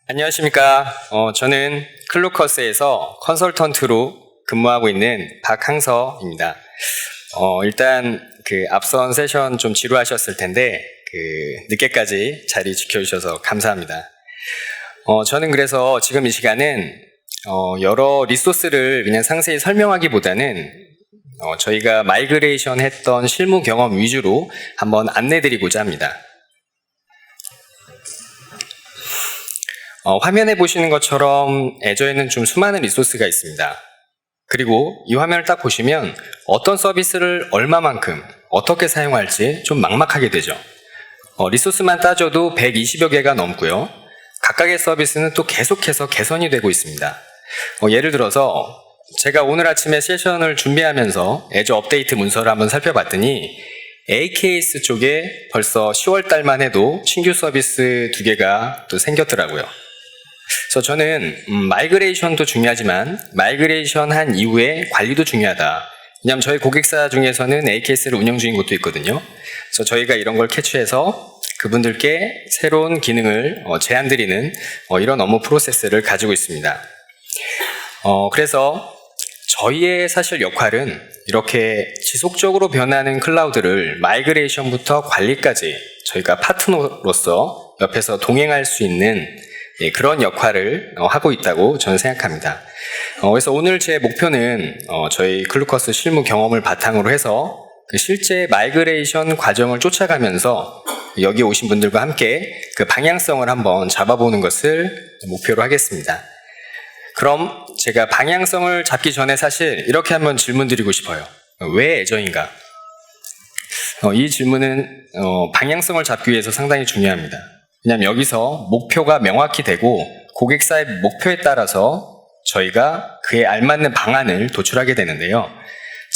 안녕하십니까. 저는 클루커스에서 컨설턴트로 근무하고 있는 박항서입니다. 일단 앞선 세션 좀 지루하셨을 텐데 늦게까지 자리 지켜주셔서 감사합니다. 저는 그래서 지금 이 시간은 여러 리소스를 그냥 상세히 설명하기보다는 저희가 마이그레이션 했던 실무 경험 위주로 한번 안내드리고자 합니다. 화면에 보시는 것처럼 애저에는 좀 수많은 리소스가 있습니다. 그리고 이 화면을 딱 보시면 어떤 서비스를 얼마만큼 어떻게 사용할지 좀 막막하게 되죠. 리소스만 따져도 120여 개가 넘고요. 각각의 서비스는 또 계속해서 개선이 되고 있습니다. 예를 들어서 제가 오늘 아침에 세션을 준비하면서 애저 업데이트 문서를 한번 살펴봤더니 AKS 쪽에 벌써 10월 달만 해도 신규 서비스 2개가 또 생겼더라고요. 그래서 저는 마이그레이션도 중요하지만 마이그레이션 한 이후에 관리도 중요하다. 왜냐하면 저희 고객사 중에서는 AKS를 운영 중인 곳도 있거든요. 그래서 저희가 이런 걸 캐치해서 그분들께 새로운 기능을 제안드리는 이런 업무 프로세스를 가지고 있습니다. 그래서 저희의 사실 역할은 이렇게 지속적으로 변하는 클라우드를 마이그레이션부터 관리까지 저희가 파트너로서 옆에서 동행할 수 있는 그런 역할을 하고 있다고 저는 생각합니다. 그래서 오늘 제 목표는 저희 클루커스 실무 경험을 바탕으로 해서 실제 마이그레이션 과정을 쫓아가면서 여기 오신 분들과 함께 그 방향성을 한번 잡아보는 것을 목표로 하겠습니다. 그럼 제가 방향성을 잡기 전에 사실 이렇게 한번 질문 드리고 싶어요. 왜 애저인가? 이 질문은 방향성을 잡기 위해서 상당히 중요합니다. 왜냐하면 여기서 목표가 명확히 되고 고객사의 목표에 따라서 저희가 그에 알맞는 방안을 도출하게 되는데요.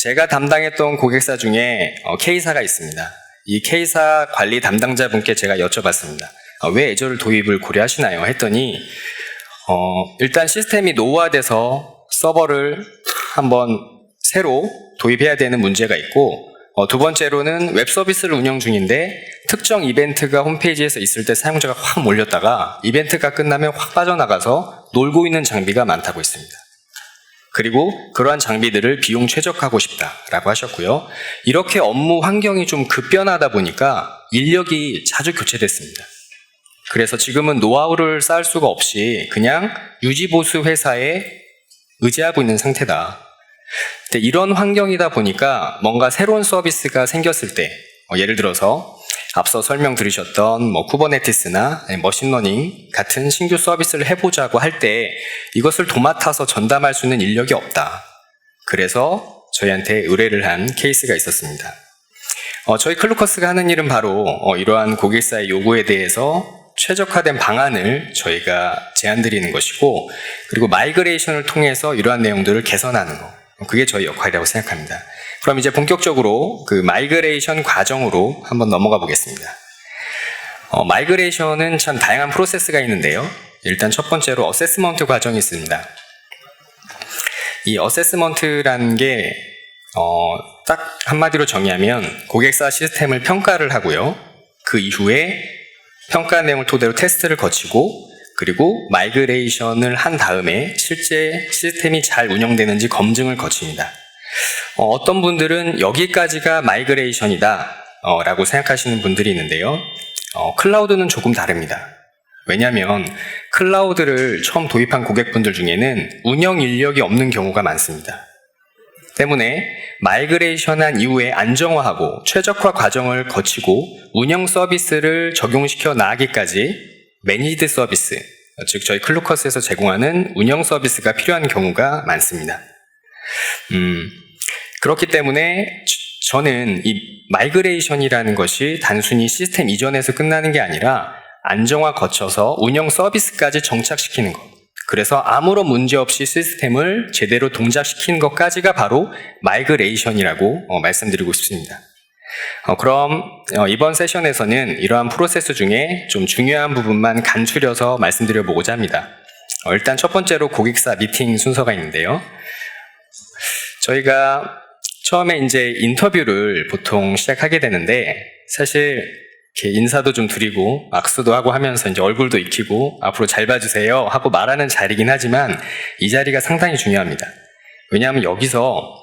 제가 담당했던 고객사 중에 K사가 있습니다. 이 K사 관리 담당자분께 제가 여쭤봤습니다. 왜 애저를 도입을 고려하시나요? 했더니 일단 시스템이 노후화돼서 서버를 한번 새로 도입해야 되는 문제가 있고 두 번째로는 웹 서비스를 운영 중인데 특정 이벤트가 홈페이지에서 있을 때 사용자가 확 몰렸다가 이벤트가 끝나면 확 빠져나가서 놀고 있는 장비가 많다고 했습니다. 그리고 그러한 장비들을 비용 최적화하고 싶다라고 하셨고요. 이렇게 업무 환경이 좀 급변하다 보니까 인력이 자주 교체됐습니다. 그래서 지금은 노하우를 쌓을 수가 없이 그냥 유지보수 회사에 의지하고 있는 상태다. 근데 이런 환경이다 보니까 뭔가 새로운 서비스가 생겼을 때 예를 들어서 앞서 설명 들으셨던 쿠버네티스나 머신러닝 같은 신규 서비스를 해보자고 할 때 이것을 도맡아서 전담할 수 있는 인력이 없다. 그래서 저희한테 의뢰를 한 케이스가 있었습니다. 저희 클루커스가 하는 일은 바로 이러한 고객사의 요구에 대해서 최적화된 방안을 저희가 제안드리는 것이고 그리고 마이그레이션을 통해서 이러한 내용들을 개선하는 것. 그게 저희 역할이라고 생각합니다. 그럼 이제 본격적으로 그 마이그레이션 과정으로 한번 넘어가 보겠습니다. 마이그레이션은 참 다양한 프로세스가 있는데요. 일단 첫 번째로 어세스먼트 과정이 있습니다. 이 어세스먼트라는 게 딱 한마디로 정의하면 고객사 시스템을 평가를 하고요. 그 이후에 평가 내용을 토대로 테스트를 거치고 그리고 마이그레이션을 한 다음에 실제 시스템이 잘 운영되는지 검증을 거칩니다. 어떤 분들은 여기까지가 마이그레이션이다 라고 생각하시는 분들이 있는데요. 클라우드는 조금 다릅니다. 왜냐하면 클라우드를 처음 도입한 고객분들 중에는 운영 인력이 없는 경우가 많습니다. 때문에 마이그레이션한 이후에 안정화하고 최적화 과정을 거치고 운영 서비스를 적용시켜 나가기까지 매니지드 서비스, 즉 저희 클루커스에서 제공하는 운영 서비스가 필요한 경우가 많습니다. 그렇기 때문에 저는 이 마이그레이션이라는 것이 단순히 시스템 이전에서 끝나는 게 아니라 안정화 거쳐서 운영 서비스까지 정착시키는 것. 그래서 아무런 문제 없이 시스템을 제대로 동작시키는 것까지가 바로 마이그레이션이라고 말씀드리고 싶습니다. 그럼 이번 세션에서는 이러한 프로세스 중에 좀 중요한 부분만 간추려서 말씀드려 보고자 합니다. 일단 첫 번째로 고객사 미팅 순서가 있는데요. 저희가 처음에 이제 인터뷰를 보통 시작하게 되는데 사실 이렇게 인사도 좀 드리고 악수도 하고 하면서 이제 얼굴도 익히고 앞으로 잘 봐주세요 하고 말하는 자리긴 하지만 이 자리가 상당히 중요합니다. 왜냐하면 여기서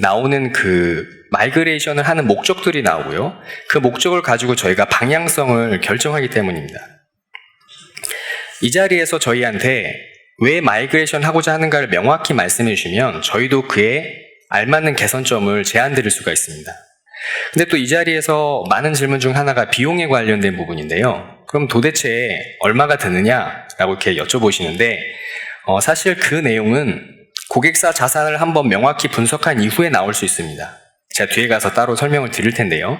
나오는 그 마이그레이션을 하는 목적들이 나오고요. 그 목적을 가지고 저희가 방향성을 결정하기 때문입니다. 이 자리에서 저희한테 왜 마이그레이션 하고자 하는가를 명확히 말씀해 주시면 저희도 그에 알맞는 개선점을 제안 드릴 수가 있습니다. 근데 또 이 자리에서 많은 질문 중 하나가 비용에 관련된 부분인데요. 그럼 도대체 얼마가 드느냐라고 이렇게 여쭤보시는데 사실 그 내용은 고객사 자산을 한번 명확히 분석한 이후에 나올 수 있습니다. 제가 뒤에 가서 따로 설명을 드릴 텐데요.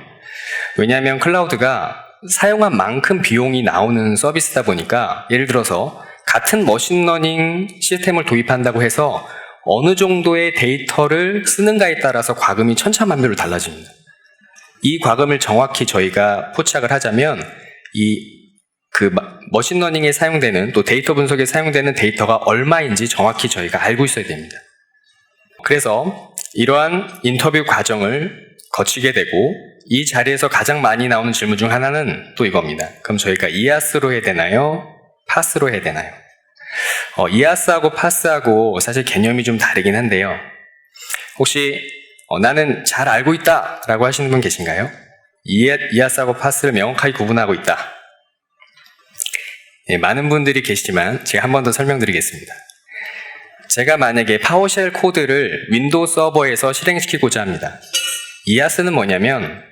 왜냐하면 클라우드가 사용한 만큼 비용이 나오는 서비스다 보니까 예를 들어서 같은 머신러닝 시스템을 도입한다고 해서 어느 정도의 데이터를 쓰는가에 따라서 과금이 천차만별로 달라집니다. 이 과금을 정확히 저희가 포착을 하자면 머신러닝에 사용되는 또 데이터 분석에 사용되는 데이터가 얼마인지 정확히 저희가 알고 있어야 됩니다. 그래서 이러한 인터뷰 과정을 거치게 되고 이 자리에서 가장 많이 나오는 질문 중 하나는 또 이겁니다. 그럼 저희가 이아스로 해야 되나요? 파스로 해야 되나요? 이아스하고 파스하고 사실 개념이 좀 다르긴 한데요. 혹시 나는 잘 알고 있다 라고 하시는 분 계신가요? 이아스하고 파스를 명확하게 구분하고 있다. 예, 많은 분들이 계시지만 제가 한 번 더 설명드리겠습니다. 제가 만약에 파워쉘 코드를 윈도우 서버에서 실행시키고자 합니다. 이아스는 뭐냐면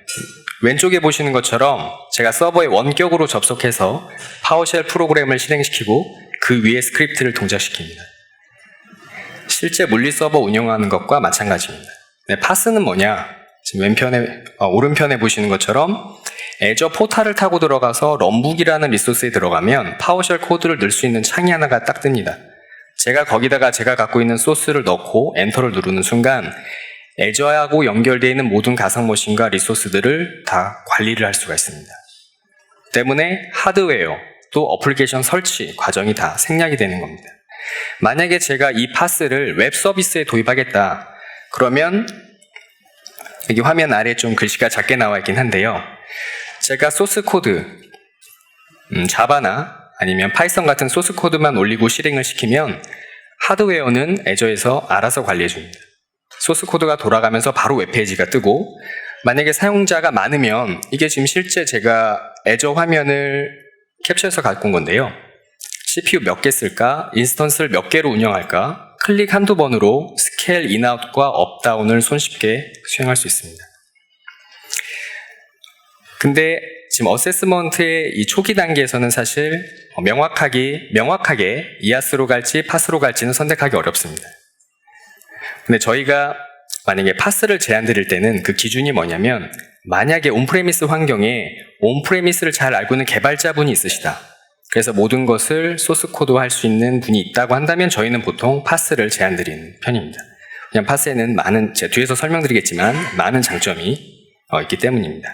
왼쪽에 보시는 것처럼 제가 서버에 원격으로 접속해서 파워쉘 프로그램을 실행시키고 그 위에 스크립트를 동작시킵니다. 실제 물리 서버 운영하는 것과 마찬가지입니다. 네, 파스는 뭐냐? 지금 오른편에 보시는 것처럼 애저 포탈을 타고 들어가서 럼북이라는 리소스에 들어가면 파워쉘 코드를 넣을 수 있는 창이 하나가 딱 뜹니다. 제가 거기다가 제가 갖고 있는 소스를 넣고 엔터를 누르는 순간 애저하고 연결되어 있는 모든 가상 머신과 리소스들을 다 관리를 할 수가 있습니다. 때문에 하드웨어 또 어플리케이션 설치 과정이 다 생략이 되는 겁니다. 만약에 제가 이 파스를 웹 서비스에 도입하겠다 그러면 여기 화면 아래에 좀 글씨가 작게 나와 있긴 한데요. 제가 소스 코드 자바나 아니면 파이썬 같은 소스 코드만 올리고 실행을 시키면 하드웨어는 애저에서 알아서 관리해 줍니다. 소스 코드가 돌아가면서 바로 웹페이지가 뜨고 만약에 사용자가 많으면 이게 지금 실제 제가 애저 화면을 캡처해서 갖고 온 건데요. CPU 몇 개 쓸까? 인스턴스를 몇 개로 운영할까? 클릭 한두 번으로 스케일 인아웃과 업다운을 손쉽게 수행할 수 있습니다. 근데 지금 어세스먼트의 이 초기 단계에서는 사실 명확하게 이아스로 갈지 파스로 갈지는 선택하기 어렵습니다. 근데 저희가 만약에 파스를 제안 드릴 때는 그 기준이 뭐냐면 만약에 온프레미스 환경에 온프레미스를 잘 알고 있는 개발자분이 있으시다. 그래서 모든 것을 소스 코드화 할 수 있는 분이 있다고 한다면 저희는 보통 파스를 제안 드리는 편입니다. 그냥 파스에는 제가 뒤에서 설명드리겠지만 많은 장점이 있기 때문입니다.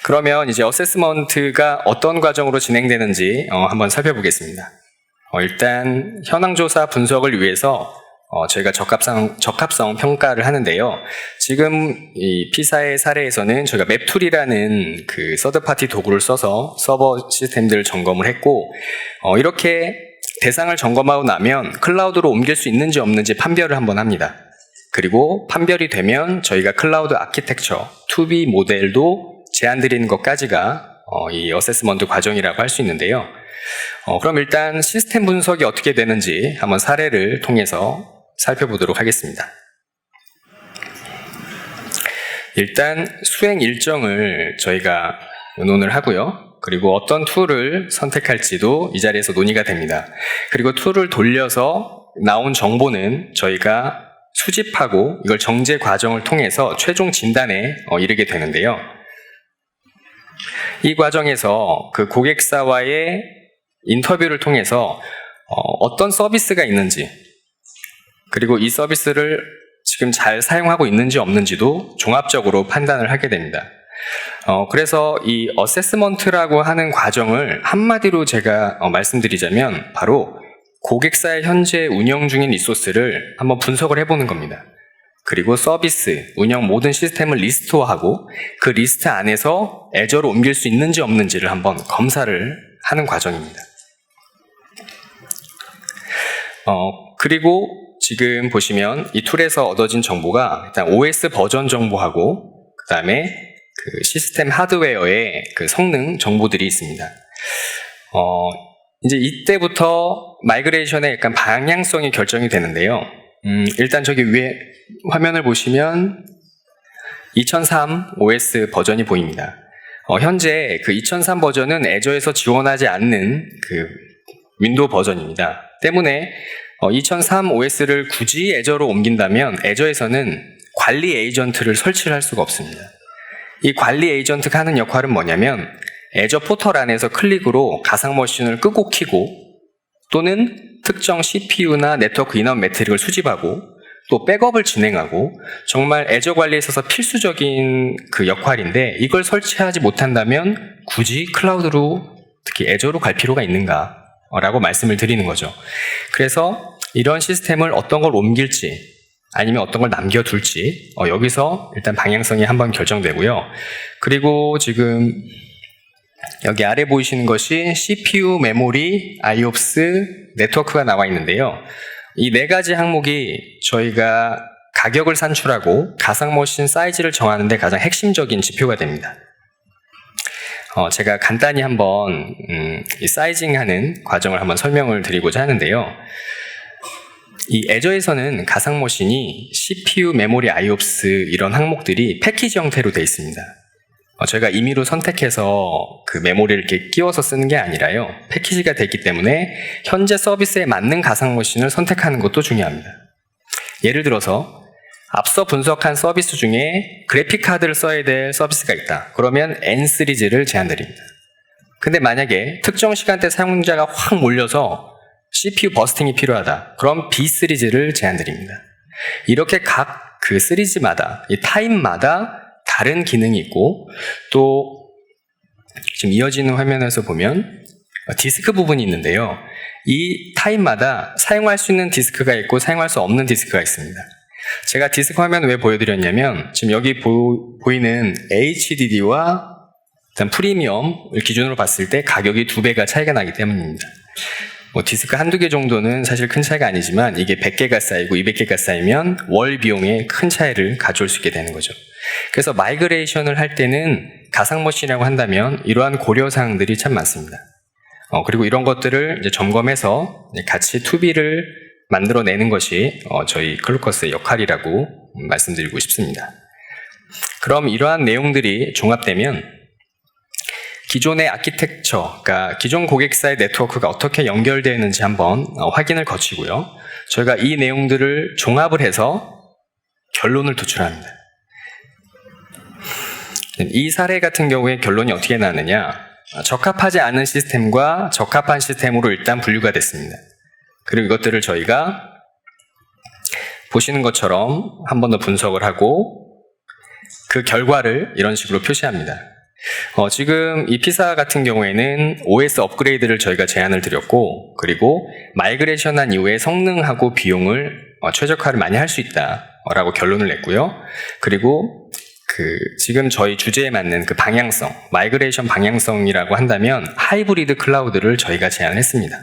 그러면 이제 어세스먼트가 어떤 과정으로 진행되는지 한번 살펴보겠습니다. 일단 현황조사 분석을 위해서 저희가 적합성 평가를 하는데요. 지금 이 P사의 사례에서는 저희가 맵툴이라는 그 서드파티 도구를 써서 서버 시스템들을 점검을 했고 이렇게 대상을 점검하고 나면 클라우드로 옮길 수 있는지 없는지 판별을 한번 합니다. 그리고 판별이 되면 저희가 클라우드 아키텍처, 투비 모델도 제안 드리는 것까지가 이 어세스먼트 과정이라고 할 수 있는데요. 그럼 일단 시스템 분석이 어떻게 되는지 한번 사례를 통해서 살펴보도록 하겠습니다. 일단 수행 일정을 저희가 의논을 하고요. 그리고 어떤 툴을 선택할지도 이 자리에서 논의가 됩니다. 그리고 툴을 돌려서 나온 정보는 저희가 수집하고 이걸 정제 과정을 통해서 최종 진단에 이르게 되는데요. 이 과정에서 그 고객사와의 인터뷰를 통해서 어떤 서비스가 있는지 그리고 이 서비스를 지금 잘 사용하고 있는지 없는지도 종합적으로 판단을 하게 됩니다. 그래서 이 어세스먼트라고 하는 과정을 한마디로 제가 말씀드리자면 바로 고객사의 현재 운영 중인 리소스를 한번 분석을 해보는 겁니다. 그리고 서비스, 운영 모든 시스템을 리스토어하고 그 리스트 안에서 애저로 옮길 수 있는지 없는지를 한번 검사를 하는 과정입니다. 그리고 지금 보시면 이 툴에서 얻어진 정보가 일단 OS 버전 정보하고 그 다음에 그 시스템 하드웨어의 그 성능 정보들이 있습니다. 이제 이때부터 마이그레이션의 약간 방향성이 결정이 되는데요. 일단 저기 위에 화면을 보시면 2003 OS 버전이 보입니다. 현재 그 2003 버전은 애저에서 지원하지 않는 그 윈도우 버전입니다. 때문에 2003 OS를 굳이 애저로 옮긴다면 애저에서는 관리 에이전트를 설치를 할 수가 없습니다. 이 관리 에이전트가 하는 역할은 뭐냐면 애저 포털 안에서 클릭으로 가상 머신을 끄고 켜고 또는 특정 CPU나 네트워크 인원 매트릭을 수집하고 또 백업을 진행하고 정말 애저 관리에 있어서 필수적인 그 역할인데 이걸 설치하지 못한다면 굳이 클라우드로 특히 애저로 갈 필요가 있는가 라고 말씀을 드리는 거죠. 그래서 이런 시스템을 어떤 걸 옮길지 아니면 어떤 걸 남겨둘지 여기서 일단 방향성이 한번 결정되고요. 그리고 지금 여기 아래 보이시는 것이 CPU, 메모리, IOPS, 네트워크가 나와 있는데요. 이 네 가지 항목이 저희가 가격을 산출하고 가상머신 사이즈를 정하는 데 가장 핵심적인 지표가 됩니다. 제가 간단히 한번 이 사이징하는 과정을 한번 설명을 드리고자 하는데요. 이 애저에서는 가상머신이 CPU, 메모리, IOPS 이런 항목들이 패키지 형태로 되어 있습니다. 저희가 임의로 선택해서 그 메모리를 이렇게 끼워서 쓰는 게 아니라요. 패키지가 되기 때문에 현재 서비스에 맞는 가상머신을 선택하는 것도 중요합니다. 예를 들어서 앞서 분석한 서비스 중에 그래픽카드를 써야 될 서비스가 있다. 그러면 N 시리즈를 제한드립니다. 근데 만약에 특정 시간대 사용자가 확 몰려서 CPU 버스팅이 필요하다. 그럼 B 시리즈를 제한드립니다. 이렇게 각 그 시리즈마다, 이 타입마다 다른 기능이 있고 또 지금 이어지는 화면에서 보면 디스크 부분이 있는데요. 이 타입마다 사용할 수 있는 디스크가 있고 사용할 수 없는 디스크가 있습니다. 제가 디스크 화면을 왜 보여드렸냐면 지금 여기 보이는 HDD와 일단 프리미엄을 기준으로 봤을 때 가격이 2배가 차이가 나기 때문입니다. 디스크 한두 개 정도는 사실 큰 차이가 아니지만 이게 100개가 쌓이고 200개가 쌓이면 월 비용에 큰 차이를 가져올 수 있게 되는 거죠. 그래서 마이그레이션을 할 때는 가상머신이라고 한다면 이러한 고려사항들이 참 많습니다. 그리고 이런 것들을 이제 점검해서 같이 투비를 만들어내는 것이 저희 클루커스의 역할이라고 말씀드리고 싶습니다. 그럼 이러한 내용들이 종합되면 기존의 아키텍처, 그러니까 기존 고객사의 네트워크가 어떻게 연결되어 있는지 한번 확인을 거치고요. 저희가 이 내용들을 종합을 해서 결론을 도출합니다. 이 사례 같은 경우에 결론이 어떻게 나느냐? 적합하지 않은 시스템과 적합한 시스템으로 일단 분류가 됐습니다. 그리고 이것들을 저희가 보시는 것처럼 한 번 더 분석을 하고 그 결과를 이런 식으로 표시합니다. 지금 이 피사 같은 경우에는 OS 업그레이드를 저희가 제안을 드렸고 그리고 마이그레이션한 이후에 성능하고 비용을 최적화를 많이 할 수 있다라고 결론을 냈고요. 그리고 지금 저희 주제에 맞는 그 방향성, 마이그레이션 방향성이라고 한다면 하이브리드 클라우드를 저희가 제안했습니다.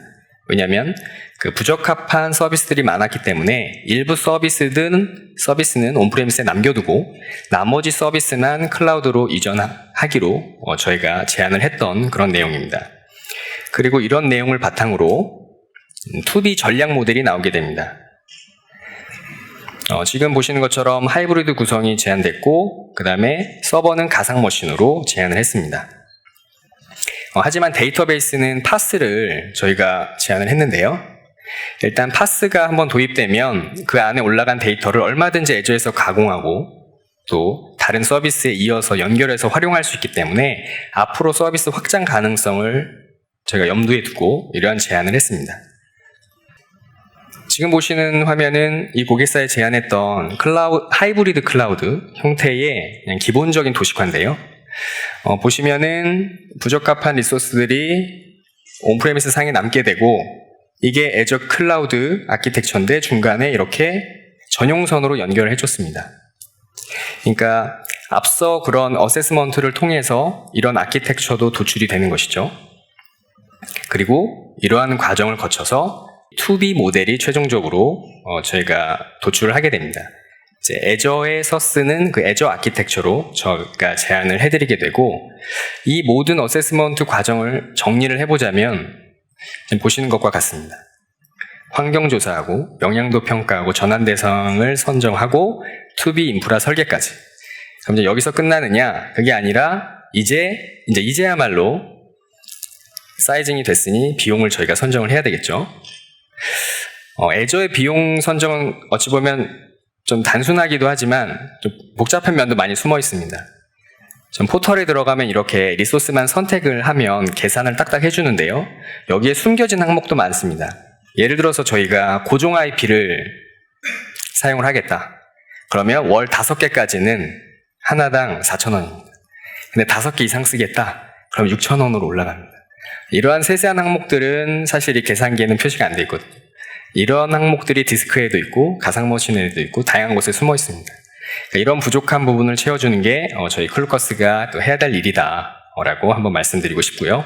왜냐하면 그 부적합한 서비스들이 많았기 때문에 일부 서비스는 온프레미스에 남겨두고 나머지 서비스는 클라우드로 이전하기로 저희가 제안을 했던 그런 내용입니다. 그리고 이런 내용을 바탕으로 투비 전략 모델이 나오게 됩니다. 지금 보시는 것처럼 하이브리드 구성이 제한됐고 그 다음에 서버는 가상머신으로 제안을 했습니다. 하지만 데이터베이스는 파스를 저희가 제안을 했는데요. 일단 파스가 한번 도입되면 그 안에 올라간 데이터를 얼마든지 애저에서 가공하고 또 다른 서비스에 이어서 연결해서 활용할 수 있기 때문에 앞으로 서비스 확장 가능성을 저희가 염두에 두고 이러한 제안을 했습니다. 지금 보시는 화면은 이 고객사에 제안했던 하이브리드 클라우드 형태의 그냥 기본적인 도식화인데요. 보시면은 부적합한 리소스들이 온프레미스 상에 남게 되고 이게 애저 클라우드 아키텍처인데 중간에 이렇게 전용선으로 연결을 해줬습니다. 그러니까 앞서 그런 어세스먼트를 통해서 이런 아키텍처도 도출이 되는 것이죠. 그리고 이러한 과정을 거쳐서 2B 모델이 최종적으로 저희가 도출을 하게 됩니다. 이제 애저에서 쓰는 그 애저 아키텍처로 저희가 제안을 해드리게 되고, 이 모든 어세스먼트 과정을 정리를 해보자면 지금 보시는 것과 같습니다. 환경조사하고 영향도 평가하고 전환 대상을 선정하고 2B 인프라 설계까지. 그럼 이제 여기서 끝나느냐? 그게 아니라 이제야말로 사이징이 됐으니 비용을 저희가 선정을 해야 되겠죠. 애저의 비용 선정은 어찌 보면 좀 단순하기도 하지만 좀 복잡한 면도 많이 숨어 있습니다. 전 포털에 들어가면 이렇게 리소스만 선택을 하면 계산을 딱딱 해주는데요. 여기에 숨겨진 항목도 많습니다. 예를 들어서 저희가 고정 IP를 사용을 하겠다. 그러면 월 5개까지는 하나당 4,000원입니다. 근데 5개 이상 쓰겠다. 그럼 6,000원으로 올라갑니다. 이러한 세세한 항목들은 사실 이 계산기에는 표시가 안 돼 있거든요. 이런 항목들이 디스크에도 있고 가상머신에도 있고 다양한 곳에 숨어 있습니다. 그러니까 이런 부족한 부분을 채워주는 게 저희 클루커스가 또 해야 될 일이다 라고 한번 말씀드리고 싶고요.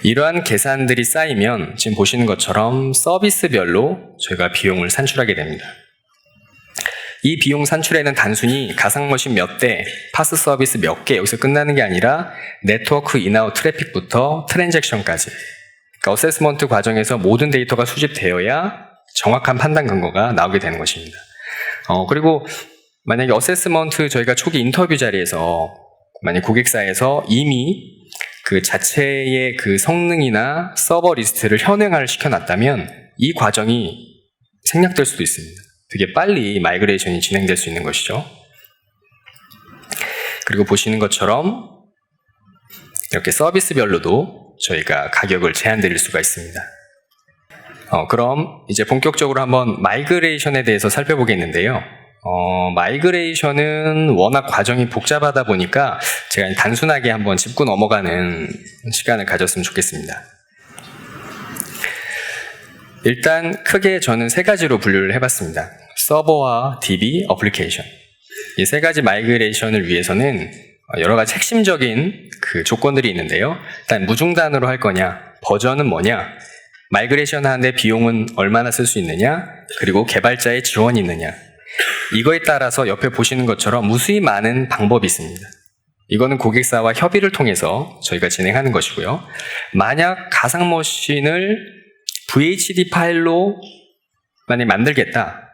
이러한 계산들이 쌓이면 지금 보시는 것처럼 서비스별로 저희가 비용을 산출하게 됩니다. 이 비용 산출에는 단순히 가상머신 몇 대, 파스 서비스 몇 개 여기서 끝나는 게 아니라 네트워크 인아웃 트래픽부터 트랜잭션까지, 그러니까 어세스먼트 과정에서 모든 데이터가 수집되어야 정확한 판단 근거가 나오게 되는 것입니다. 그리고 만약에 어세스먼트 저희가 초기 인터뷰 자리에서 만약 고객사에서 이미 그 자체의 그 성능이나 서버 리스트를 현행화를 시켜놨다면 이 과정이 생략될 수도 있습니다. 되게 빨리 마이그레이션이 진행될 수 있는 것이죠. 그리고 보시는 것처럼 이렇게 서비스별로도 저희가 가격을 제한 드릴 수가 있습니다. 그럼 이제 본격적으로 한번 마이그레이션에 대해서 살펴보겠는데요. 마이그레이션은 워낙 과정이 복잡하다 보니까 제가 단순하게 한번 짚고 넘어가는 시간을 가졌으면 좋겠습니다. 일단 크게 저는 3가지로 분류를 해봤습니다. 서버와 DB, 어플리케이션. 이 3가지 마이그레이션을 위해서는 여러 가지 핵심적인 그 조건들이 있는데요. 일단 무중단으로 할 거냐, 버전은 뭐냐, 마이그레이션 하는데 비용은 얼마나 쓸 수 있느냐, 그리고 개발자의 지원이 있느냐. 이거에 따라서 옆에 보시는 것처럼 무수히 많은 방법이 있습니다. 이거는 고객사와 협의를 통해서 저희가 진행하는 것이고요. 만약 가상머신을 VHD 파일로 만약 만들겠다.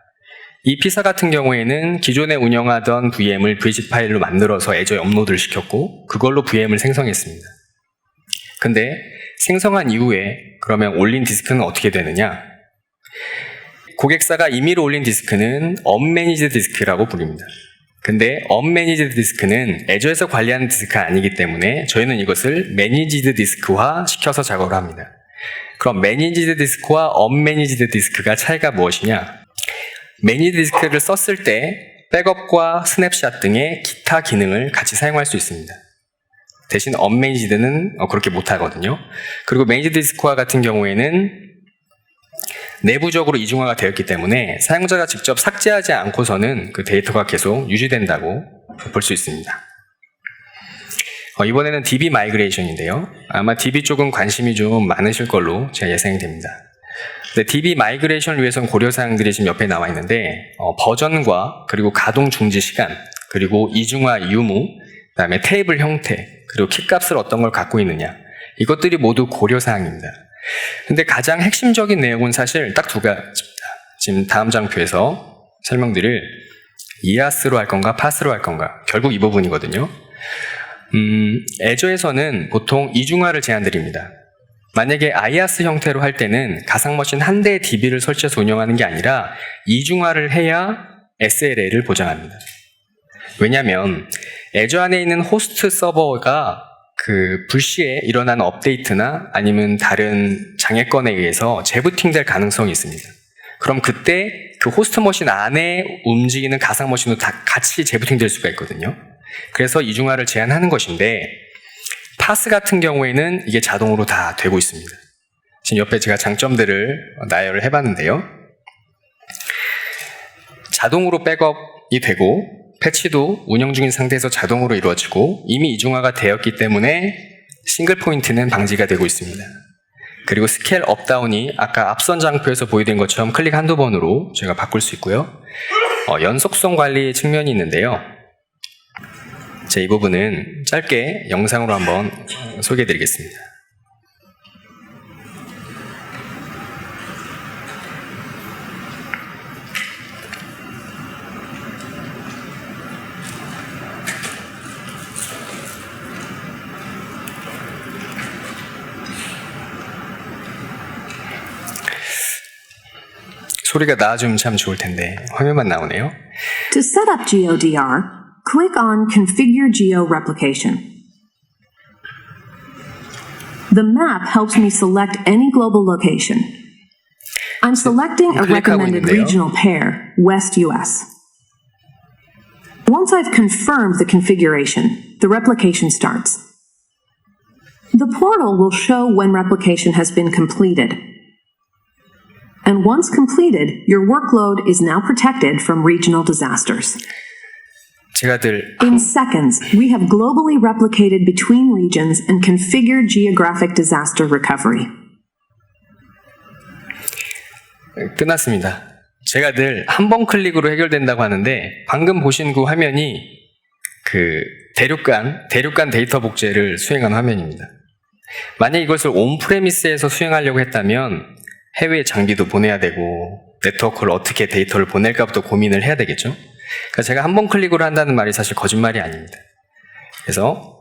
이 피사 같은 경우에는 기존에 운영하던 VM을 VHD 파일로 만들어서 애저에 업로드를 시켰고 그걸로 VM을 생성했습니다. 근데 생성한 이후에 그러면 올린 디스크는 어떻게 되느냐? 고객사가 임의로 올린 디스크는 unmanaged 디스크라고 부릅니다. 근데 unmanaged 디스크는 애저에서 관리하는 디스크가 아니기 때문에 저희는 이것을 managed 디스크화 시켜서 작업을 합니다. 그럼 managed 디스크와 unmanaged 디스크가 차이가 무엇이냐? managed 디스크를 썼을 때 백업과 스냅샷 등의 기타 기능을 같이 사용할 수 있습니다. 대신 unmanaged는 그렇게 못하거든요. 그리고 managed 디스크화 같은 경우에는 내부적으로 이중화가 되었기 때문에 사용자가 직접 삭제하지 않고서는 그 데이터가 계속 유지된다고 볼 수 있습니다. 이번에는 DB 마이그레이션인데요. 아마 DB 쪽은 관심이 좀 많으실 걸로 제가 예상이 됩니다. DB 마이그레이션을 위해서는 고려사항들이 지금 옆에 나와 있는데 버전과 그리고 가동 중지 시간, 그리고 이중화 유무, 그다음에 테이블 형태, 그리고 키값을 어떤 걸 갖고 있느냐, 이것들이 모두 고려사항입니다. 근데 가장 핵심적인 내용은 사실 딱 2가지입니다. 지금 다음 장표에서 설명드릴 이아스로 할 건가 파스로 할 건가, 결국 이 부분이거든요. 애저에서는 보통 이중화를 제안드립니다. 만약에 IaaS 형태로 할 때는 가상머신 한 대의 DB를 설치해서 운영하는 게 아니라 이중화를 해야 SLA를 보장합니다. 왜냐하면 애저 안에 있는 호스트 서버가 그 불시에 일어나는 업데이트나 아니면 다른 장애건에 의해서 재부팅될 가능성이 있습니다. 그럼 그때 그 호스트 머신 안에 움직이는 가상 머신도 다 같이 재부팅될 수가 있거든요. 그래서 이중화를 제한하는 것인데 파스 같은 경우에는 이게 자동으로 다 되고 있습니다. 지금 옆에 제가 장점들을 나열을 해봤는데요. 자동으로 백업이 되고 패치도 운영 중인 상태에서 자동으로 이루어지고 이미 이중화가 되었기 때문에 싱글 포인트는 방지가 되고 있습니다. 그리고 스케일 업다운이 아까 앞선 장표에서 보여드린 것처럼 클릭 한두 번으로 저희가 바꿀 수 있고요. 연속성 관리 측면이 있는데요. 이 부분은 짧게 영상으로 한번 소개해드리겠습니다. 소리가 나와주면 참 좋을 텐데 화면만 나오네요. To set up GeoDR, click on Configure Geo Replication. The map helps me select any global location. I'm selecting a recommended regional pair, West US. Once I've confirmed the configuration, the replication starts. The portal will show when replication has been completed. And once completed, your workload is now protected from regional disasters. In seconds, we have globally replicated between regions and configured geographic disaster recovery. 끝났습니다. 제가 늘 한 번 클릭으로 해결된다고 하는데 방금 보신 그 화면이 그 대륙간 데이터 복제를 수행한 화면입니다. 만약 이것을 온프레미스에서 수행하려고 했다면 해외 장비도 보내야 되고 네트워크를 어떻게 데이터를 보낼까부터 고민을 해야 되겠죠. 그러니까 제가 한 번 클릭으로 한다는 말이 사실 거짓말이 아닙니다. 그래서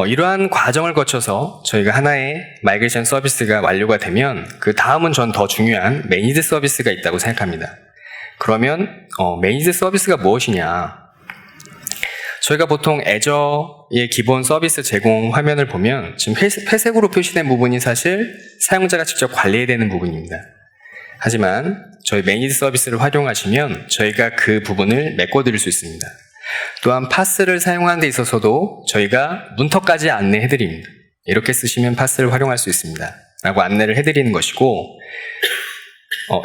이러한 과정을 거쳐서 저희가 하나의 마이그레이션 서비스가 완료가 되면 그 다음은 전 더 중요한 매니드 서비스가 있다고 생각합니다. 그러면 매니드 서비스가 무엇이냐? 저희가 보통 애저의 기본 서비스 제공 화면을 보면 지금 회색으로 표시된 부분이 사실 사용자가 직접 관리해야 되는 부분입니다. 하지만 저희 매니드 서비스를 활용하시면 저희가 그 부분을 메꿔드릴 수 있습니다. 또한 파스를 사용하는 데 있어서도 저희가 문턱까지 안내해드립니다. 이렇게 쓰시면 파스를 활용할 수 있습니다. 라고 안내를 해드리는 것이고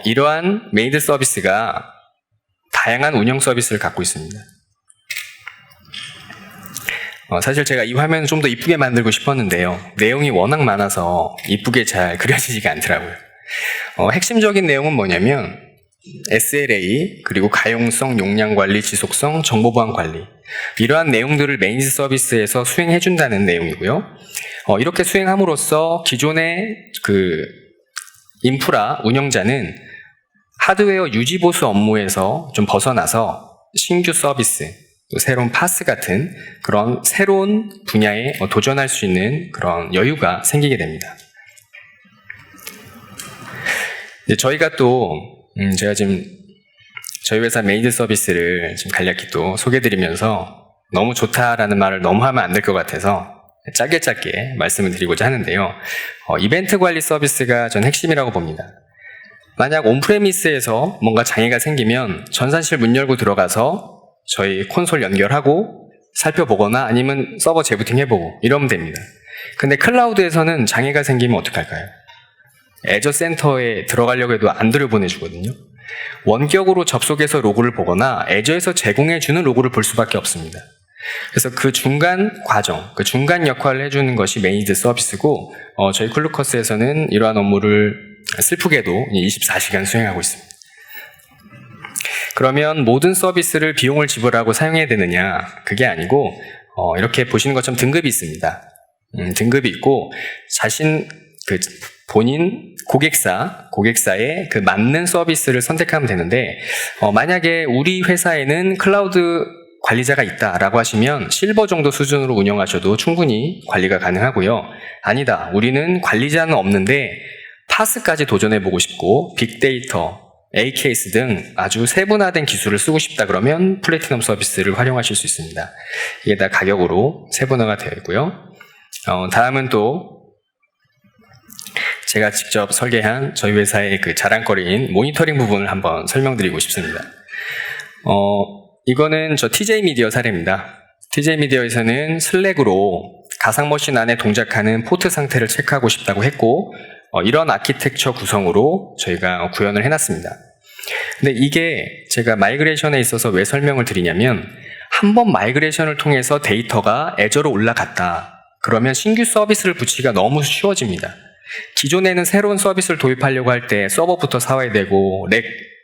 이러한 매니드 서비스가 다양한 운영 서비스를 갖고 있습니다. 사실 제가 이 화면을 좀 더 이쁘게 만들고 싶었는데요. 내용이 워낙 많아서 이쁘게 잘 그려지지가 않더라고요. 핵심적인 내용은 뭐냐면 SLA, 그리고 가용성, 용량 관리, 지속성, 정보 보안 관리 이러한 내용들을 매니지 서비스에서 수행해준다는 내용이고요. 이렇게 수행함으로써 기존의 그 인프라 운영자는 하드웨어 유지 보수 업무에서 좀 벗어나서 신규 서비스, 또 새로운 파스 같은 그런 새로운 분야에 도전할 수 있는 그런 여유가 생기게 됩니다. 저희가 또 제가 지금 저희 회사 매니지 서비스를 지금 간략히 또 소개해드리면서 너무 좋다라는 말을 너무 하면 안 될 것 같아서 짧게 말씀을 드리고자 하는데요. 이벤트 관리 서비스가 전 핵심이라고 봅니다. 만약 온프레미스에서 뭔가 장애가 생기면 전산실 문 열고 들어가서 저희 콘솔 연결하고 살펴보거나 아니면 서버 재부팅 해보고 이러면 됩니다. 근데 클라우드에서는 장애가 생기면 어떡할까요? 애저 센터에 들어가려고 해도 안 들여보내주거든요. 원격으로 접속해서 로그를 보거나 애저에서 제공해주는 로그를 볼 수밖에 없습니다. 그래서 그 중간 과정, 그 중간 역할을 해주는 것이 매니드 서비스고 저희 클루커스에서는 이러한 업무를 슬프게도 24시간 수행하고 있습니다. 그러면 모든 서비스를 비용을 지불하고 사용해야 되느냐? 그게 아니고 이렇게 보시는 것처럼 등급이 있습니다. 등급이 있고 본인 고객사에 그 맞는 서비스를 선택하면 되는데 만약에 우리 회사에는 클라우드 관리자가 있다라고 하시면 실버 정도 수준으로 운영하셔도 충분히 관리가 가능하고요. 아니다, 우리는 관리자는 없는데 파스까지 도전해보고 싶고 빅데이터, AKS 등 아주 세분화된 기술을 쓰고 싶다 그러면 플래티넘 서비스를 활용하실 수 있습니다. 이게 다 가격으로 세분화가 되어 있고요. 다음은 또 제가 직접 설계한 저희 회사의 그 자랑거리인 모니터링 부분을 한번 설명드리고 싶습니다. 이거는 저 TJ 미디어 사례입니다. TJ 미디어에서는 슬랙으로 가상머신 안에 동작하는 포트 상태를 체크하고 싶다고 했고 이런 아키텍처 구성으로 저희가 구현을 해놨습니다. 근데 이게 제가 마이그레이션에 있어서 왜 설명을 드리냐면 한 번 마이그레이션을 통해서 데이터가 애저로 올라갔다. 그러면 신규 서비스를 붙이기가 너무 쉬워집니다. 기존에는 새로운 서비스를 도입하려고 할 때 서버부터 사와야 되고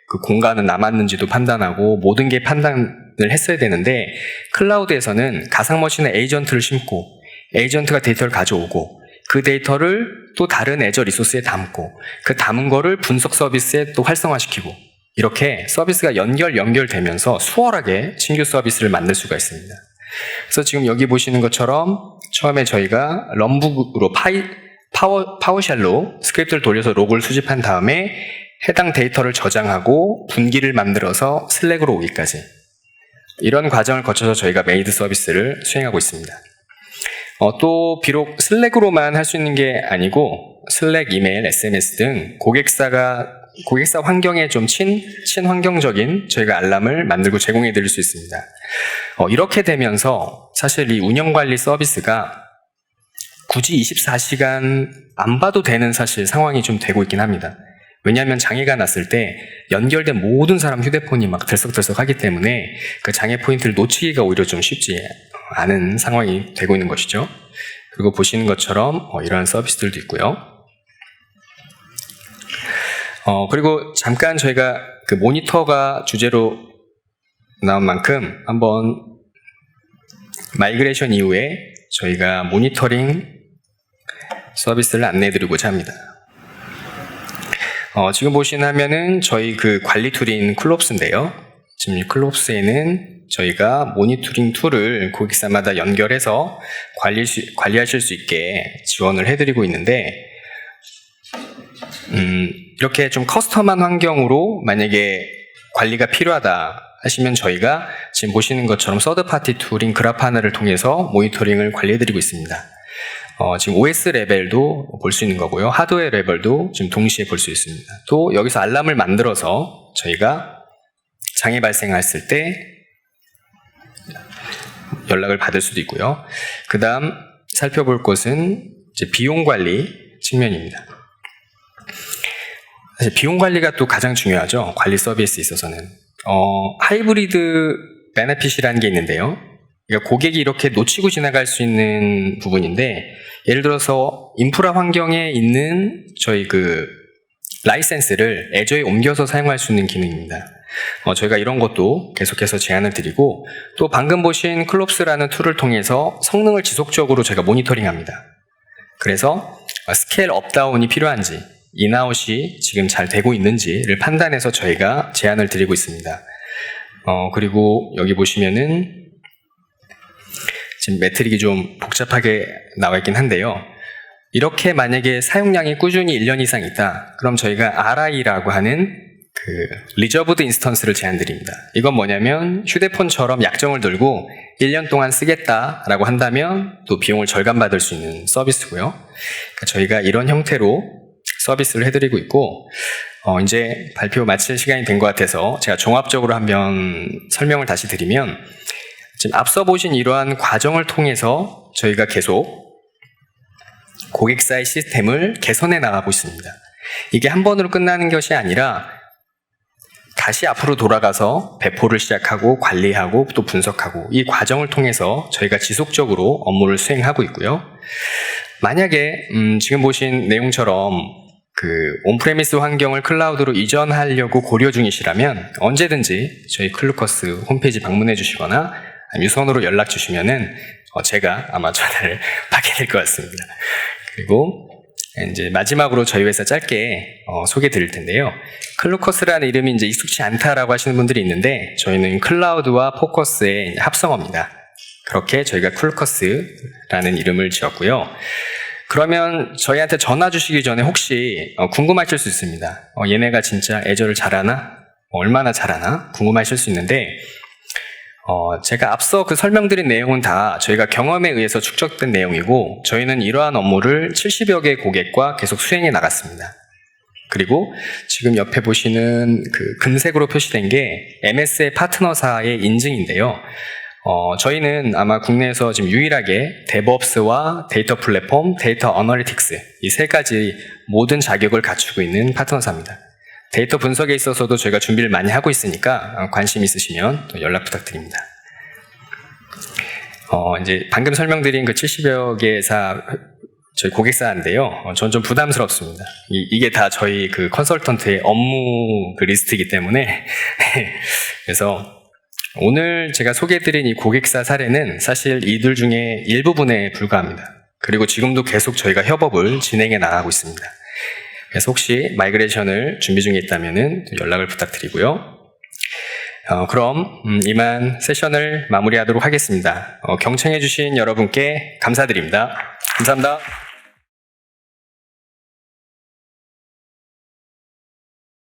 그 공간은 남았는지도 판단하고 모든 게 판단을 했어야 되는데 클라우드에서는 가상머신에 에이전트를 심고 에이전트가 데이터를 가져오고 그 데이터를 또 다른 애저 리소스에 담고 그 담은 거를 분석 서비스에 또 활성화시키고 이렇게 서비스가 연결되면서 수월하게 신규 서비스를 만들 수가 있습니다. 그래서 지금 여기 보시는 것처럼 처음에 저희가 럼북으로 파워쉘로 스크립트를 돌려서 로그를 수집한 다음에 해당 데이터를 저장하고 분기를 만들어서 슬랙으로 오기까지 이런 과정을 거쳐서 저희가 메이드 서비스를 수행하고 있습니다. 또 비록 슬랙으로만 할 수 있는 게 아니고 슬랙, 이메일, SMS 등 고객사 환경에 좀 친환경적인 저희가 알람을 만들고 제공해 드릴 수 있습니다. 이렇게 되면서 사실 이 운영관리 서비스가 굳이 24시간 안 봐도 되는 사실 상황이 좀 되고 있긴 합니다. 왜냐하면 장애가 났을 때 연결된 모든 사람 휴대폰이 막 들썩들썩 하기 때문에 그 장애 포인트를 놓치기가 오히려 좀 쉽지 않은 상황이 되고 있는 것이죠. 그리고 보시는 것처럼 이러한 서비스들도 있고요. 그리고 잠깐 저희가 그 모니터가 주제로 나온 만큼 한번 마이그레이션 이후에 저희가 모니터링 서비스를 안내해드리고자 합니다. 지금 보시는 화면은 저희 그 관리 툴인 클롭스인데요. 지금 이 클롭스에는 저희가 모니터링 툴을 고객사마다 연결해서 관리하실 수 있게 지원을 해드리고 있는데, 이렇게 좀 커스텀한 환경으로 만약에 관리가 필요하다 하시면 저희가 지금 보시는 것처럼 서드파티 툴인 그라파나를 통해서 모니터링을 관리해드리고 있습니다. 지금 OS 레벨도 볼 수 있는 거고요. 하드웨어 레벨도 지금 동시에 볼 수 있습니다. 또 여기서 알람을 만들어서 저희가 장애 발생했을 때 연락을 받을 수도 있고요. 그 다음 살펴볼 것은 이제 비용 관리 측면입니다. 사실 비용 관리가 또 가장 중요하죠. 관리 서비스에 있어서는. 하이브리드 베네핏이라는 게 있는데요. 그러니까 고객이 이렇게 놓치고 지나갈 수 있는 부분인데, 예를 들어서 인프라 환경에 있는 저희 그 라이센스를 애저에 옮겨서 사용할 수 있는 기능입니다. 저희가 이런 것도 계속해서 제안을 드리고, 또 방금 보신 클롭스라는 툴을 통해서 성능을 지속적으로 저희가 모니터링합니다. 그래서 스케일 업다운이 필요한지, 인아웃이 지금 잘 되고 있는지를 판단해서 저희가 제안을 드리고 있습니다. 그리고 여기 보시면은 지금 매트릭이 좀 복잡하게 나와 있긴 한데요. 이렇게 만약에 사용량이 꾸준히 1년 이상 있다, 그럼 저희가 RI라고 하는 그 리저브드 인스턴스를 제안드립니다. 이건 뭐냐면 휴대폰처럼 약정을 들고 1년 동안 쓰겠다라고 한다면 또 비용을 절감받을 수 있는 서비스고요. 그러니까 저희가 이런 형태로 서비스를 해드리고 있고, 이제 발표 마칠 시간이 된 것 같아서 제가 종합적으로 한번 설명을 다시 드리면, 지금 앞서 보신 이러한 과정을 통해서 저희가 계속 고객사의 시스템을 개선해 나가고 있습니다. 이게 한 번으로 끝나는 것이 아니라 다시 앞으로 돌아가서 배포를 시작하고 관리하고 또 분석하고, 이 과정을 통해서 저희가 지속적으로 업무를 수행하고 있고요. 만약에 지금 보신 내용처럼 그 온프레미스 환경을 클라우드로 이전하려고 고려 중이시라면 언제든지 저희 클루커스 홈페이지 방문해 주시거나 유선으로 연락 주시면은 제가 아마 전화를 받게 될 것 같습니다. 그리고 이제 마지막으로 저희 회사 짧게 소개 드릴 텐데요. 클루커스라는 이름이 이제 익숙치 않다라고 하시는 분들이 있는데, 저희는 클라우드와 포커스의 합성어입니다. 그렇게 저희가 클루커스라는 이름을 지었고요. 그러면 저희한테 전화 주시기 전에 혹시 궁금하실 수 있습니다. 얘네가 진짜 애저를 잘하나? 얼마나 잘하나? 궁금하실 수 있는데, 제가 앞서 그 설명드린 내용은 다 저희가 경험에 의해서 축적된 내용이고, 저희는 이러한 업무를 70여 개의 고객과 계속 수행해 나갔습니다. 그리고 지금 옆에 보시는 그 금색으로 표시된 게 MS의 파트너사의 인증인데요. 저희는 아마 국내에서 지금 유일하게 DevOps와 데이터 플랫폼, 데이터 어널리틱스, 이 세 가지 모든 자격을 갖추고 있는 파트너사입니다. 데이터 분석에 있어서도 저희가 준비를 많이 하고 있으니까 관심 있으시면 또 연락 부탁드립니다. 이제 방금 설명드린 그 70여 개사 저희 고객사인데요. 전 좀 부담스럽습니다. 이게 다 저희 그 컨설턴트의 업무 그 리스트이기 때문에 그래서 오늘 제가 소개해드린 이 고객사 사례는 사실 이들 중에 일부분에 불과합니다. 그리고 지금도 계속 저희가 협업을 진행해 나가고 있습니다. 그래서 혹시 마이그레이션을 준비 중에 있다면 연락을 부탁드리고요. 그럼 이만 세션을 마무리하도록 하겠습니다. 경청해 주신 여러분께 감사드립니다. 감사합니다.